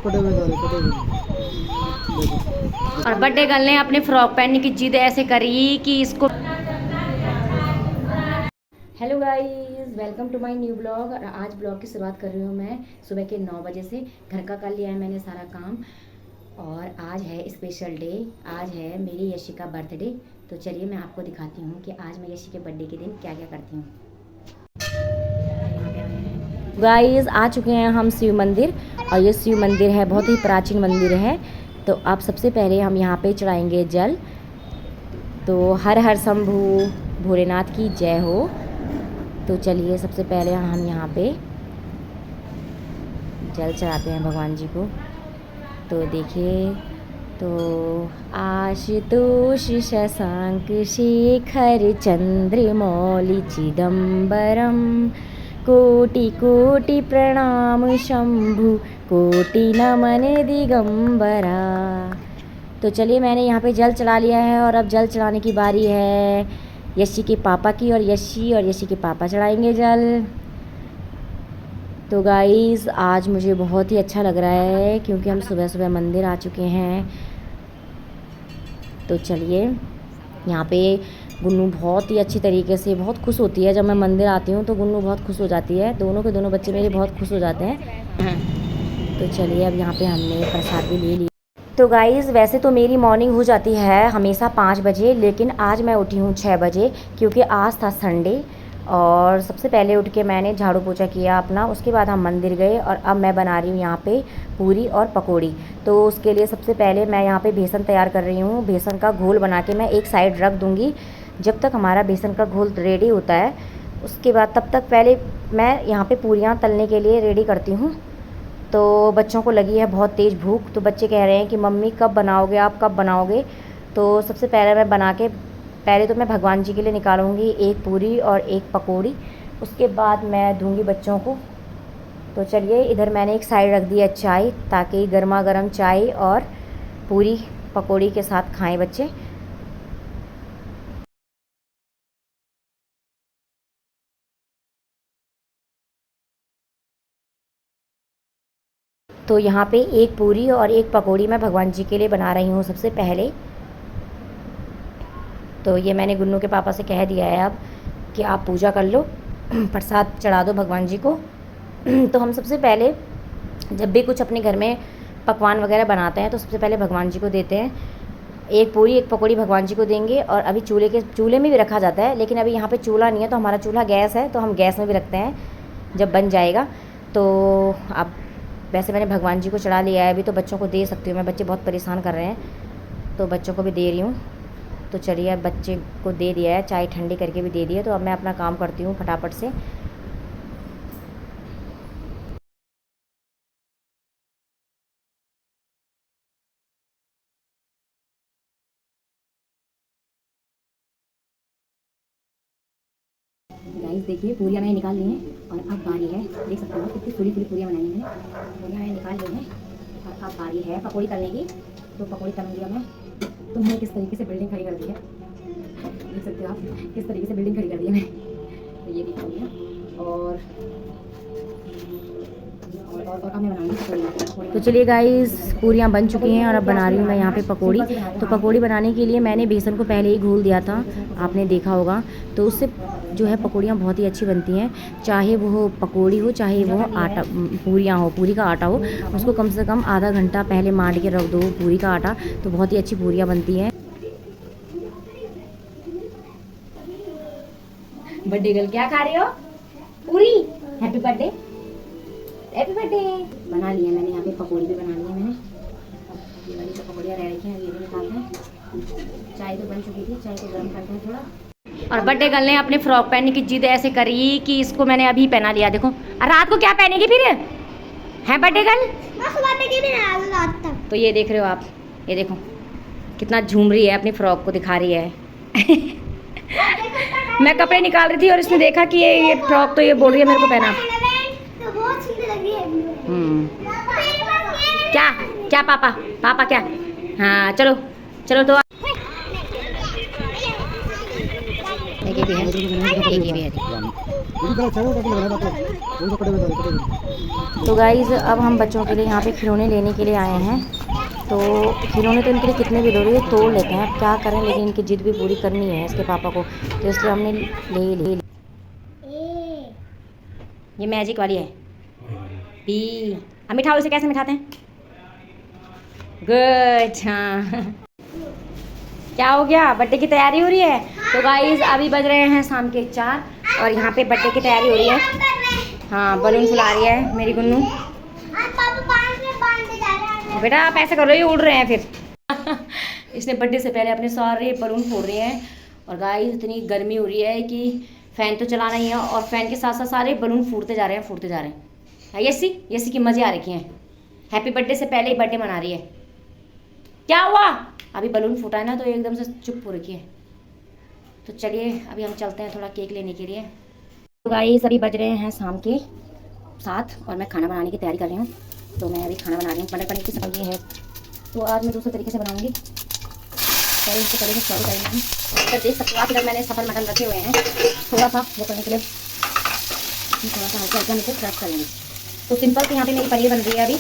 फटे हुए सारे फटे हुए। और बर्थडे गर्ल ने अपने फ्रॉक पहनने की जिद ऐसे करी कि इसको। Hello guys, welcome to my new blog. और आज ब्लॉग की शुरुआत कर रही हूँ मैं सुबह के 9 बजे से। घर का कर लिया है मैंने सारा काम और आज है स्पेशल डे। आज है मेरी यशी का बर्थडे। तो चलिए मैं आपको दिखाती हूँ कि आज मैं यशी के बर्थडे के दिन क्या क्या करती हूँ। गाइस आ चुके हैं हम शिव मंदिर और ये शिव मंदिर है, बहुत ही प्राचीन मंदिर है। तो अब सबसे पहले हम यहाँ पे चढ़ाएंगे जल। तो हर हर शंभू भोलेनाथ की जय हो। तो चलिए सबसे पहले हम यहाँ पे जल चढ़ाते हैं भगवान जी को। तो देखिए, तो आशुतोष शशांक शेखर चंद्रमौलि चिदम्बरम कोटि कोटि प्रणाम शंभु कोटि नमन दिगंबरा। तो चलिए मैंने यहाँ पे जल चढ़ा लिया है और अब जल चढ़ाने की बारी है यशी के पापा की। और यशी के पापा चढ़ाएंगे जल। तो गाइस आज मुझे बहुत ही अच्छा लग रहा है क्योंकि हम सुबह सुबह मंदिर आ चुके हैं। तो चलिए, यहाँ पे गुन्नू बहुत ही अच्छी तरीके से बहुत खुश होती है। जब मैं मंदिर आती हूँ तो गुन्नू बहुत खुश हो जाती है। दोनों के दोनों बच्चे मेरे बहुत खुश हो जाते हैं। तो चलिए अब यहाँ पे हमने प्रसाद भी ले लिया। तो गाइज़ वैसे तो मेरी मॉर्निंग हो जाती है हमेशा 5 बजे, लेकिन आज मैं उठी हूँ 6 बजे क्योंकि आज था संडे। और सबसे पहले उठ के मैंने झाड़ू पोछा किया अपना। उसके बाद हम मंदिर गए और अब मैं बना रही हूँ यहाँ पे पूरी और पकौड़ी। तो उसके लिए सबसे पहले मैं यहाँ पे बेसन तैयार कर रही हूँ। बेसन का घोल बना के मैं एक साइड रख दूँगी जब तक हमारा बेसन का घोल रेडी होता है। उसके बाद तब तक पहले मैं यहाँ पे पूरियाँ तलने के लिए रेडी करती हूँ। तो बच्चों को लगी है बहुत तेज़ भूख। तो बच्चे कह रहे हैं कि मम्मी कब बनाओगे, आप कब बनाओगे। तो सबसे पहले मैं बना के पहले तो मैं भगवान जी के लिए निकालूंगी एक पूरी और एक पकौड़ी। उसके बाद मैं दूंगी बच्चों को। तो चलिए, इधर मैंने एक साइड रख दिया चाय ताकि गर्मा गर्म चाय और पूरी पकौड़ी के साथ खाएं बच्चे। तो यहाँ पे एक पूरी और एक पकौड़ी मैं भगवान जी के लिए बना रही हूँ सबसे पहले। तो ये मैंने गुन्नू के पापा से कह दिया है अब कि आप पूजा कर लो, प्रसाद चढ़ा दो भगवान जी को। तो हम सबसे पहले जब भी कुछ अपने घर में पकवान वगैरह बनाते हैं तो सबसे पहले भगवान जी को देते हैं। एक पूरी एक पकौड़ी भगवान जी को देंगे। और अभी चूल्हे में भी रखा जाता है, लेकिन अभी यहाँ पे चूल्हा नहीं है तो हमारा चूल्हा गैस है, तो हम गैस में भी रखते हैं जब बन जाएगा। तो अब वैसे मैंने भगवान जी को चढ़ा लिया है। अभी तो बच्चों को दे सकती हूँ मैं, बच्चे बहुत परेशान कर रहे हैं तो बच्चों को भी दे रही हूँ। तो चलिए अब बच्चे को दे दिया है, चाय ठंडी करके भी दे दिया। तो अब मैं अपना काम करती हूँ फटाफट से। गाइस देखिए, पूरियाँ मैंने निकाल ली हैं और अब बारी है, देख सकते हो कितनी फुली फुली पूरियाँ बनाई मैंने। पूरियाँ मैंने निकाल ली हैं और अब बारी है पकौड़ी तलने की। तो पकौड़ी तल दिया मैं। तो मैंने किस तरीके से बिल्डिंग खड़ी कर दी है, देख सकते हो आप किस तरीके से बिल्डिंग खड़ी कर दी है मैं। तो ये भी पूरियाँ और अब मैं बनाऊंगी पकौड़ी। तो चलिए गाइस, पूरियाँ बन चुकी हैं और अब बना रही हूँ मैं यहाँ पे पकौड़ी। तो पकौड़ी बनाने के लिए मैंने बेसन को पहले ही घोल दिया था, आपने देखा होगा। तो उससे जो है पकौड़ियाँ बहुत ही अच्छी बनती हैं, चाहे वो पकौड़ी हो चाहे वो आटा पूरियाँ हो, पूरी का आटा हो। उसको कम से कम आधा घंटा पहले मांड के रख दो पूरी का आटा, तो बहुत ही अच्छी पूरियाँ बनती हैं। बर्थडे गर्ल क्या खा रहे हो? पूरी। Happy birthday, happy birthday. बना लिया मैंने यहाँ पे पकौड़ी भी बना ली है मैंने। ये वाली जो पकौड़ियाँ रह रखी हैं ये भी निकालते हैं। चाय तो बन चुकी थी, चाय को गर्म करते हैं थोड़ा। और बर्थडे गर्ल ने अपने फ्रॉक पहनने की जिद ऐसे करी कि इसको मैंने अभी पहना लिया। देखो रात को क्या पहनेगी फिर है बर्थडे गर्ल? तो ये देख रहे हो आप, ये देखो कितना झूम रही है, अपनी फ्रॉक को दिखा रही है। मैं कपड़े निकाल रही थी और इसने देखा कि ये फ्रॉक, तो ये बोल रही है मेरे को पहना। क्या क्या पापा पापा क्या? हाँ चलो चलो। तो ये भी है, ये भी है। तो गाइज़ अब हम बच्चों के लिए यहाँ पे खिलौने लेने के लिए आए हैं। तो खिलौने तो इनके लिए कितने भी लोग तोड़ लेते हैं, अब क्या करें, लेकिन इनकी जिद भी पूरी करनी है इसके पापा को, तो इसलिए हमने ले ये मैजिक वाली है पी। अब मिठाओ, इसे कैसे मिठाते हैं? गुड। हाँ क्या हो गया, बर्थडे की तैयारी हो रही है। तो गाइज अभी बज रहे हैं शाम के 4 और यहाँ पे बर्थडे की तैयारी हो रही है। हाँ बलून फुला रही है मेरी गुन्नू। बेटा आप ऐसे कर रहे हो, उड़ रहे हैं फिर। इसने बर्थडे से पहले अपने सारे बलून फोड़ रहे हैं। और गाइज इतनी गर्मी हो रही है कि फ़ैन तो चलाना ही है, और फ़ैन के साथ साथ सारे बलून फूटते जा रहे हैं। यसी की मज़े आ रखी हैं। हैप्पी बर्थडे से पहले ही बर्थडे मना रही है। क्या हुआ? अभी बलून फूटा है ना तो एकदम से चुप हो रखी है। तो चलिए अभी हम चलते हैं थोड़ा केक लेने के लिए। तो गाइस अभी बज रहे हैं शाम के 7 और मैं खाना बनाने की तैयारी कर रही हूँ। तो मैं अभी खाना बना रही हूँ, मटर पनीर की सब्जी है। तो आज मैं दूसरे तरीके से बनाऊँगी, पहले इससे पहले फ्राई करेंगे। अगर देख सकते हो आप, इधर मैंने सफल मटन रखे हुए हैं थोड़ा सा वो करने के लिए, थोड़ा सा हल्का हल्का नीचे क्रश कर लेंगे। तो सिंपल से यहाँ पे मेरी पनीर बन रही है अभी।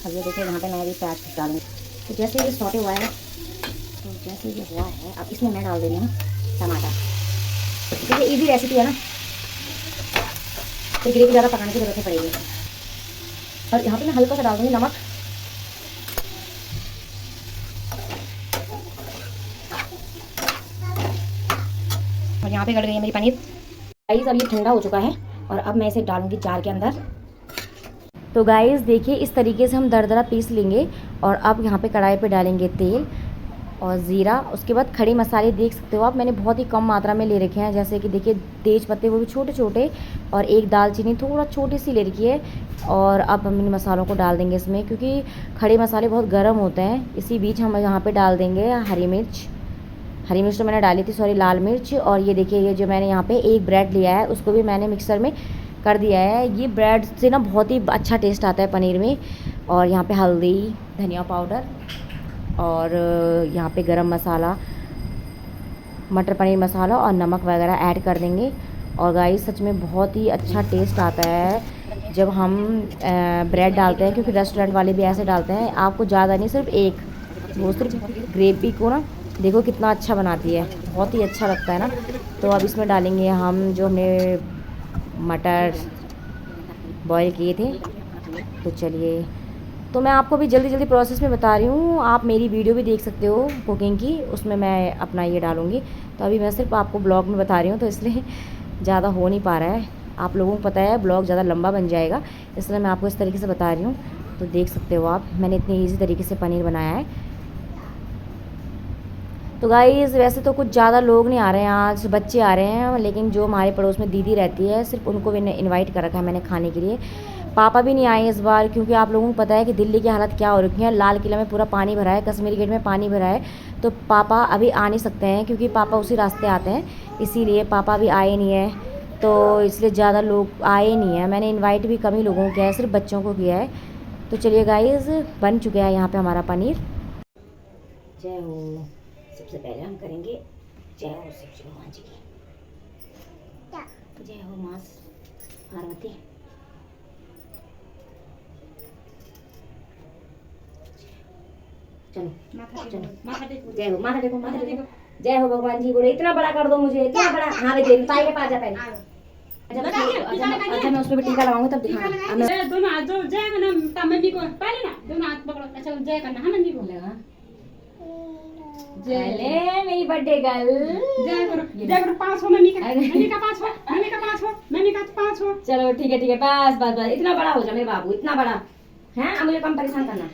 अब ये देखिए यहाँ पे मैं अभी प्याज डालूंगी। तो जैसे ये सॉटे हुआ है, तो जैसे ये हुआ है अब इसमें मैं डाल दे रही हूँ टमाटर। देखिए इजी रेसिपी है ना, तो ग्रेवी ज़्यादा पकाने की जरूरत नहीं पड़ेगी। और यहाँ पे मैं हल्का सा डाल दूँगी नमक। और यहाँ पे गल गई है मेरी पनीर। गाइस अब ये ठंडा हो चुका है और अब मैं इसे डालूंगी जार के अंदर। तो गाइस देखिए इस तरीके से हम दरदरा पीस लेंगे। और अब यहाँ पे कढ़ाई पे डालेंगे तेल और ज़ीरा। उसके बाद खड़े मसाले देख सकते हो आप, मैंने बहुत ही कम मात्रा में ले रखे हैं। जैसे कि देखिए तेज पत्ते वो भी छोटे छोटे, और एक दालचीनी थोड़ा छोटी सी ले रखी है। और अब हम इन मसालों को डाल देंगे इसमें, क्योंकि खड़े मसाले बहुत गर्म होते हैं। इसी बीच हम यहाँ पे डाल देंगे हरी मिर्च तो मैंने डाली थी, सॉरी लाल मिर्च। और ये देखिए ये जो मैंने यहाँ पे एक ब्रेड लिया है उसको भी मैंने मिक्सर में कर दिया है। ये ब्रेड से ना बहुत ही अच्छा टेस्ट आता है पनीर में। और यहाँ पे हल्दी, धनिया पाउडर और यहाँ पे गरम मसाला, मटर पनीर मसाला और नमक वगैरह ऐड कर देंगे। और गाइस सच में बहुत ही अच्छा टेस्ट आता है जब हम ब्रेड डालते हैं, क्योंकि रेस्टोरेंट वाले भी ऐसे डालते हैं। आपको ज़्यादा नहीं, सिर्फ एक, वो सिर्फ ग्रेवी को ना देखो कितना अच्छा बनाती है, बहुत ही अच्छा लगता है ना। तो अब इसमें डालेंगे हम जो हमने मटर बॉईल किए थे। तो चलिए, तो मैं आपको भी जल्दी जल्दी प्रोसेस में बता रही हूँ, आप मेरी वीडियो भी देख सकते हो कुकिंग की, उसमें मैं अपना ये डालूँगी। तो अभी मैं सिर्फ आपको ब्लॉग में बता रही हूँ, तो इसलिए ज़्यादा हो नहीं पा रहा है। आप लोगों को पता है ब्लॉग ज़्यादा लंबा बन जाएगा, इसलिए मैं आपको इस तरीके से बता रही हूँ। तो देख सकते हो आप, मैंने इतनी ईजी तरीके से पनीर बनाया है। तो गाइस वैसे तो कुछ ज़्यादा लोग नहीं आ रहे हैं आज, बच्चे आ रहे हैं, लेकिन जो हमारे पड़ोस में दीदी रहती है सिर्फ उनको भी इनवाइट कर रखा है मैंने खाने के लिए। पापा भी नहीं आए इस बार, क्योंकि आप लोगों को पता है कि दिल्ली की हालत क्या हो रखी है। लाल किला में पूरा पानी भरा है, कश्मीरी गेट में पानी भरा है। तो पापा अभी आ नहीं सकते हैं, क्योंकि पापा उसी रास्ते आते हैं, इसीलिए पापा अभी आए नहीं है। तो इसलिए ज़्यादा लोग आए नहीं हैं। मैंने इन्वाइट भी कम ही लोगों को किया है, सिर्फ बच्चों को किया है। तो चलिए गाइस बन चुका है यहाँ पर हमारा पनीर। जय हो। सबसे पहले हम करेंगे जय हो शिव भगवान जी की। जय हो माँ पार्वती। चलो चलो, जय हो, माथा देखो, माथा देखो। जय हो भगवान जी बोले, इतना बड़ा कर दो मुझे, इतना बड़ा। हाँ बेटे ताई के पास जा पहले। अच्छा मैं उसमें भी टीका लगाऊंगा तब दिखाना। दोनों हाथ जो जय करना मम्मी को पहले ना, दोनों हाथ पकड़ो। अच्छा जय करना है मम्मी को। जय मेरी बर्थडे गर्ल। जय करो 5 हो मम्मी का 5 हो, मम्मी का 5 हो, मम्मी का 5 हो। चलो ठीक है बस बस बस, इतना बड़ा हो जा मेरे बाबू, इतना बड़ा है। अब मुझे कम परेशान करना।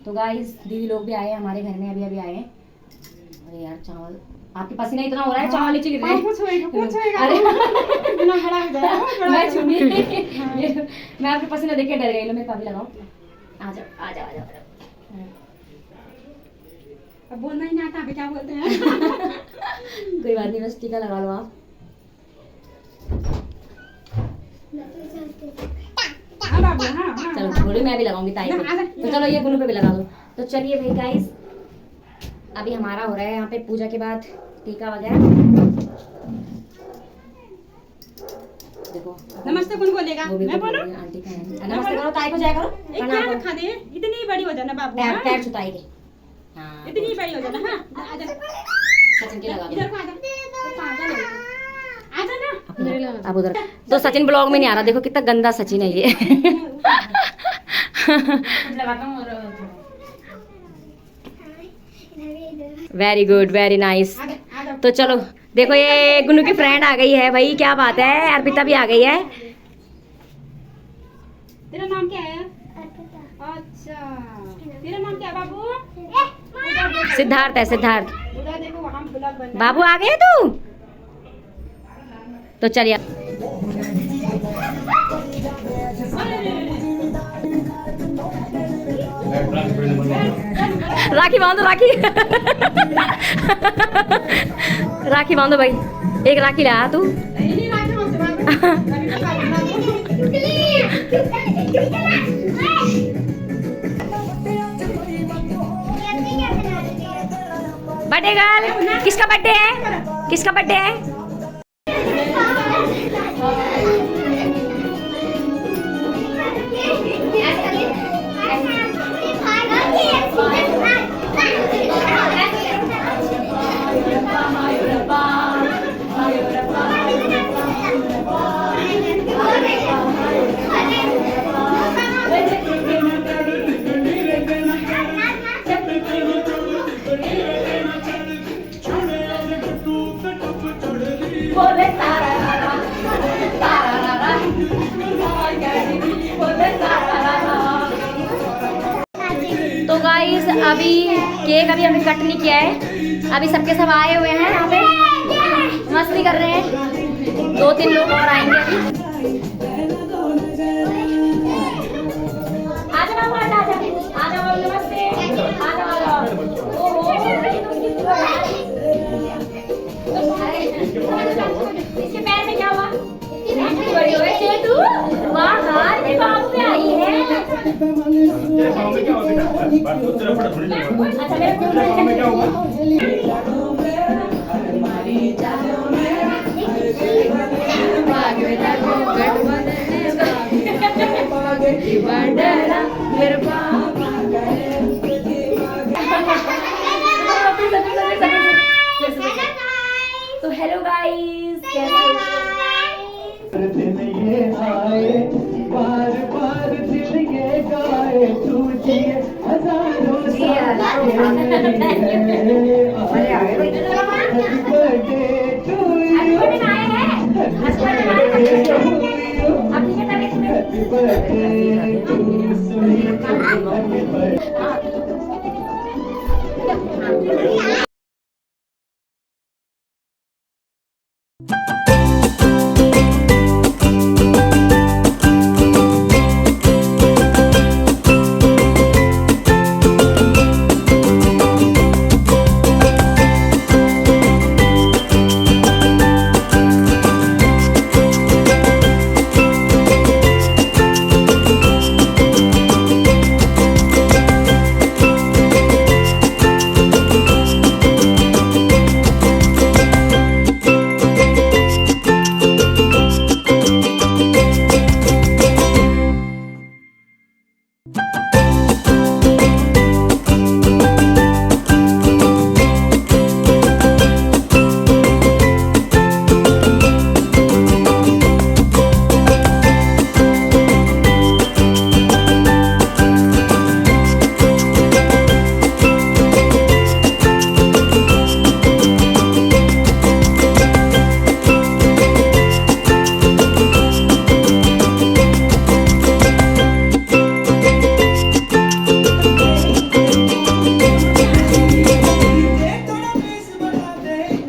तो गाइस दीदी लोग भी आए हमारे घर में, अभी अभी आए हैं। अरे यार चावल, आपके पसीना इतना हो रहा है, चावल नीचे गिर रहे हैं। कुछ होएगा। अरे इतना बड़ा हो जाएगा। मैं छूनी, मैं आपके पसीना देख के डर गई। लो मेरे पापी लगाओ। आ जाओ आ जाओ आ जाओ। अब बोलना ही नहीं आता क्या बोलते हैं। कोई बात नहीं, बस टीका लगा लो आप। हाँ बाबू हाँ। चलो थोड़ी मैं भी लगाऊंगी ताई को। तो चलो ये गुनु पे भी लगा दो। तो चलिए भाई गाइस अभी हमारा हो रहा है यहाँ पे पूजा के बाद टीका वगैरह। देखो नमस्ते कौन बोलेगा? वो भी मैं तो बोल बोलूं? रही है, आंटी का है। नमस्ते करो, ताई को जाया करो, एक प्रणाम क्या करो। रखा दे? इतनी बड़ी हो जाना बाबू। पैर हाँ? पैर छुताई के। हाँ इतनी बड़ी हो जाना। हाँ आजा सचिन के लगा दो। इधर को आजा। आजा ना। अब उधर तो सचिन ब्लॉग में नहीं आ रहा, देखो कितना गंदा सचिन है ये। Very good, very nice. आजा। तो चलो देखो ये गुन्नू की फ्रेंड आ गई है भाई, क्या बात है। अर्पिता भी आ गई है। तेरा नाम क्या है? अच्छा तेरा नाम क्या है बाबू? सिद्धार्थ है, सिद्धार्थ। उधर देखो वहाँ ब्लॉग बन रहा है। बाबू आ गए तू? तो चलिए राखी बांधो, राखी। राखी बांधो भाई, एक राखी ला तू। नहीं राखी मत बाबू। बर्थडे गर्ल, किसका बर्थडे है? किसका बर्थडे है? तो गाइस अभी केक अभी हमने कट नहीं किया है, अभी सबके सब आए हुए हैं यहाँ पे, मस्ती कर रहे हैं। 2-3 लोग और आएंगे अभी। आजा बाबू, आजा आजा आजा बाबू, नमस्ते। आजा आजा। ओहो इसके पैर में क्या हुआ? इतनी बड़ी हो गई चेतू। वाह यार, ये बाबू में आई है। तेरे पाँव में क्या हुआ बेटा? बात तो तेरा पड़ा थोड़ी नहीं हुआ। अच्छा मेरे तेरे पाँव में क्या हुआ? तो हेलो गाइस, कैसे हो? दिन ये आए बार बार दिल ये गाए तुझे हजारों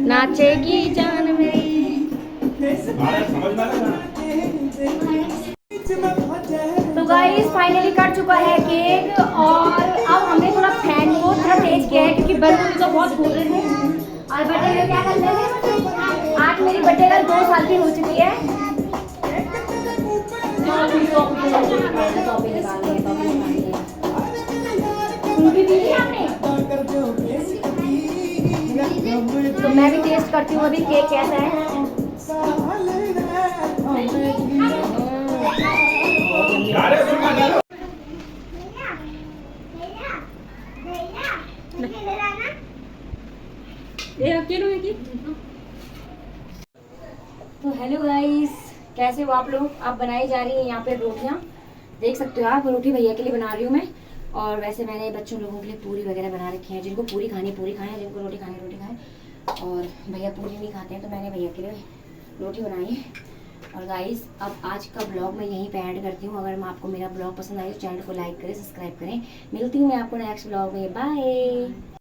नाचेगी जान मेरी। तो गाइस फाइनली कट चुका है केक, और अब हमने थोड़ा फैन को थोड़ा तेज किया है क्योंकि बलून तो बहुत फूल रहे थे। और बर्थडे में क्या करते हैं, आज मेरी बर्थडे गर्ल 2 साल की हो चुकी है। टॉफी निकाली है। तो मैं भी टेस्ट करती हूँ अभी केक कैसा है। तो हेलो गाइस, कैसे हो आप लोग? आप बनाई जा रही है यहाँ पे रोटियाँ, देख सकते हो आप। रोटी भैया के लिए बना रही हूँ मैं, और वैसे मैंने बच्चों लोगों के लिए पूरी वगैरह बना रखी है। जिनको पूरी खानी पूरी खाएं, जिनको रोटी खानी रोटी खाएं। और भैया पूरी नहीं खाते हैं तो मैंने भैया के लिए रोटी बनाई है। और गाइस अब आज का ब्लॉग मैं यहीं पे ऐड करती हूँ। अगर आपको मेरा ब्लॉग पसंद आए तो चैनल को लाइक करें, सब्सक्राइब करें। मिलती हूँ मैं आपको नेक्स्ट ब्लॉग में। बाय।